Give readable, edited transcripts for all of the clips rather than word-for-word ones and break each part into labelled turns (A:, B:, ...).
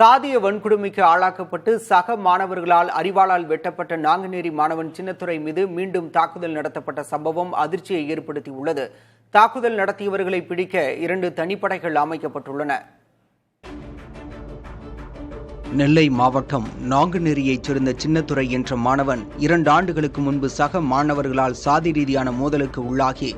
A: சாதிய வன்கொடுமைக்கு ஆளாக்கப்பட்டு சக மாணவர்களால் அரிவாளால் வெட்டப்பட்ட நாங்குநேரி மாணவன் சின்னத்துரை மீது மீண்டும் தாக்குதல் நடத்தப்பட்ட சம்பவம் அதிர்ச்சியை ஏற்படுத்தியுள்ளது. தாக்குதல் நடத்தியவர்களை பிடிக்க 2 தனிப்படைகள் அமைக்கப்பட்டுள்ளன.
B: நெல்லை மாவட்டம் நாங்குநேரியைச் சேர்ந்த சின்னத்துரை என்ற மாணவன் 2 ஆண்டுகளுக்கு முன்பு சக மாணவர்களால் சாதி ரீதியான மோதலுக்கு உள்ளாகி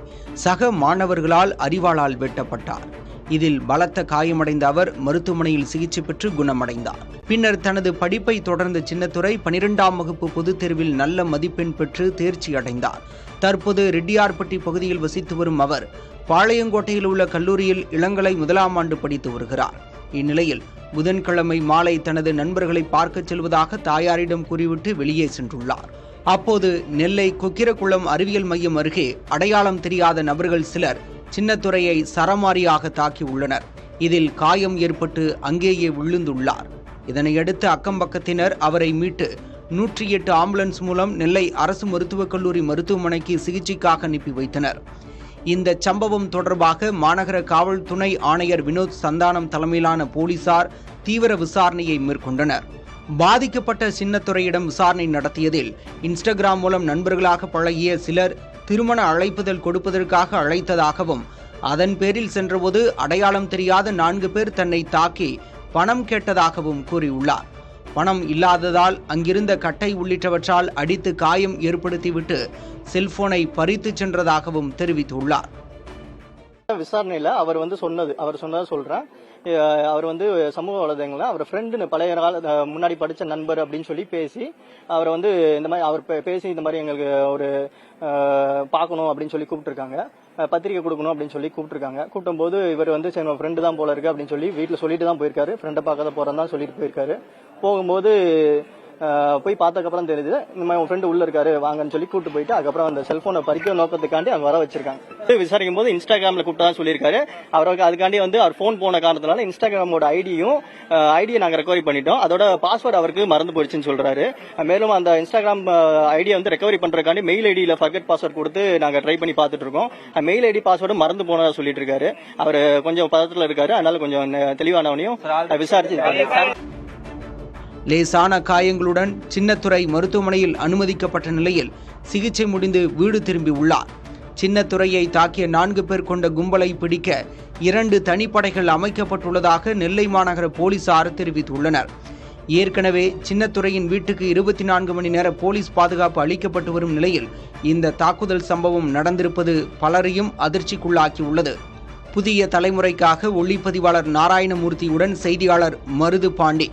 B: சக மாணவர்களால் அரிவாளால் வெட்டப்பட்டார். இதில் பலத்த காயமடைந்த அவர் மருத்துவமனையில் சிகிச்சை பெற்று குணமடைந்தார். பின்னர் தனது படிப்பை தொடர்ந்த சின்னத்துரை 12ஆம் வகுப்பு பொதுத் தேர்வில் நல்ல மதிப்பெண் பெற்று தேர்ச்சி அடைந்தார். தற்போது ரெட்டியார்பட்டி பகுதியில் வசித்து வரும் அவர் பாளையங்கோட்டையில் உள்ள கல்லூரியில் இளங்கலை 1ஆம் ஆண்டு படித்து வருகிறார். இந்நிலையில் புதன்கிழமை மாலை தனது நண்பர்களை பார்க்கச் செல்வதாக தாயாரிடம் கூறிவிட்டு வெளியே சென்றுள்ளார். அப்போது நெல்லை கொக்கிரகுளம் அறிவியல் மையம் அருகே அடையாளம் தெரியாத நபர்கள் சிலர் சின்னத்துரையை சரமாரியாக தாக்கியுள்ளனர். இதில் காயம் ஏற்பட்டு அங்கேயே விழுந்துள்ளார். இதனையடுத்து அக்கம்பக்கத்தினர் அவரை மீட்டு 108 ஆம்புலன்ஸ் மூலம் நெல்லை அரசு மருத்துவக் கல்லூரி மருத்துவமனைக்கு சிகிச்சைக்காக அனுப்பி வைத்தனர். இந்த சம்பவம் தொடர்பாக மாநகர காவல் துணை ஆணையர் வினோத் சந்தானம் தலைமையிலான போலீசார் தீவிர விசாரணையை மேற்கொண்டனர். பாதிக்கப்பட்ட சின்னத்துரையிடம் விசாரணை நடத்தியதில் இன்ஸ்டாகிராம் மூலம் நண்பர்களாக பழகிய சிலர் திருமண அழைப்புதல் கொடுப்பதற்காக அழைத்ததாகவும் அதன் பேரில் சென்றபோது அடையாளம் தெரியாத 4 பேர் தன்னை தாக்கி பணம் கேட்டதாகவும் கூறியுள்ளார். பணம் இல்லாததால் அங்கிருந்த கட்டை உள்ளிட்டவற்றால் அடித்து காயம் ஏற்படுத்திவிட்டு செல்போனை பறித்து சென்றதாகவும் தெரிவித்துள்ளார்.
C: விசாரணையில அவர் சொன்னதை சொல்றேன். அவர் சமூக வலைதளங்கள்ல அவர் ஃப்ரெண்டு பழைய நாள் முன்னாடி படிச்ச நண்பர் அப்படின்னு சொல்லி பேசி அவர் இந்த மாதிரி அவர் பேசி இந்த மாதிரி எங்களுக்கு ஒரு பார்க்கணும் அப்படின்னு சொல்லி கூப்பிட்டுருக்காங்க, பத்திரிகை கொடுக்கணும் அப்படின்னு சொல்லி கூப்பிட்டுருக்காங்க. கூட்டும் போது இவர் சரி ஃப்ரெண்டு தான் போல இருக்கு அப்படின்னு சொல்லி வீட்டில் சொல்லிட்டு தான் போயிருக்காரு. ஃப்ரெண்டை பார்க்காத போறேன் தான் சொல்லிட்டு போயிருக்காரு. போகும்போது போய் பார்த்ததுக்கப்புறம் தெரியுது இந்த மாதிரி உன் ஃப்ரெண்டு உள்ள இருக்காரு வாங்கன்னு சொல்லி கூட்டு போயிட்டு அதுக்கப்புறம் அந்த செல்போனை பறிக்க நோக்கத்துக்காண்டி அங்க வர வச்சிருக்காங்க. விசாரிக்கும் போது இன்ஸ்டாகிராம்ல கூப்பிட்டா சொல்லியிருக்காரு. அவருக்கு அதுக்காண்டி அவர் போன் போன காரணத்தினால இன்ஸ்டாகிராமோட ஐடியை நாங்க ரெக்கவரி பண்ணிட்டோம். அதோட பாஸ்வேர்டு அவருக்கு மறந்து போயிடுச்சுன்னு சொல்றாரு. மேலும் அந்த இன்ஸ்டாகிராம் ஐடியை ரெக்கவரி பண்றதுக்காண்டி மெயில் ஐடியில ஃபர்கெட் பாஸ்வேர்டு கொடுத்து நாங்க ட்ரை பண்ணி பார்த்துட்டு இருக்கோம். மெயில் ஐடி பாஸ்வேர்டு மறந்து போனதா சொல்லிட்டு இருக்காரு. அவர் கொஞ்சம் பதத்துல இருக்காரு. அதனால கொஞ்சம் தெளிவானவனையும் விசாரிச்சு
B: லேசான காயங்களுடன் சின்னத்துரை மருத்துவமனையில் அனுமதிக்கப்பட்ட நிலையில் சிகிச்சை முடிந்து வீடு திரும்பியுள்ளார். சின்னத்துரையை தாக்கிய 4 பேர் கொண்ட கும்பலை பிடிக்க 2 தனிப்படைகள் அமைக்கப்பட்டுள்ளதாக நெல்லை மாநகர போலீசார் தெரிவித்துள்ளனர். ஏற்கனவே சின்னத்துரையின் வீட்டுக்கு 24 மணி நேர போலீஸ் பாதுகாப்பு அளிக்கப்பட்டு வரும் நிலையில் இந்த தாக்குதல் சம்பவம் நடந்திருப்பது பலரையும் அதிர்ச்சிக்குள்ளாக்கியுள்ளது. புதிய தலைமுறைக்காக ஒளிப்பதிவாளர் நாராயணமூர்த்தியுடன் செய்தியாளர் மருது பாண்டி.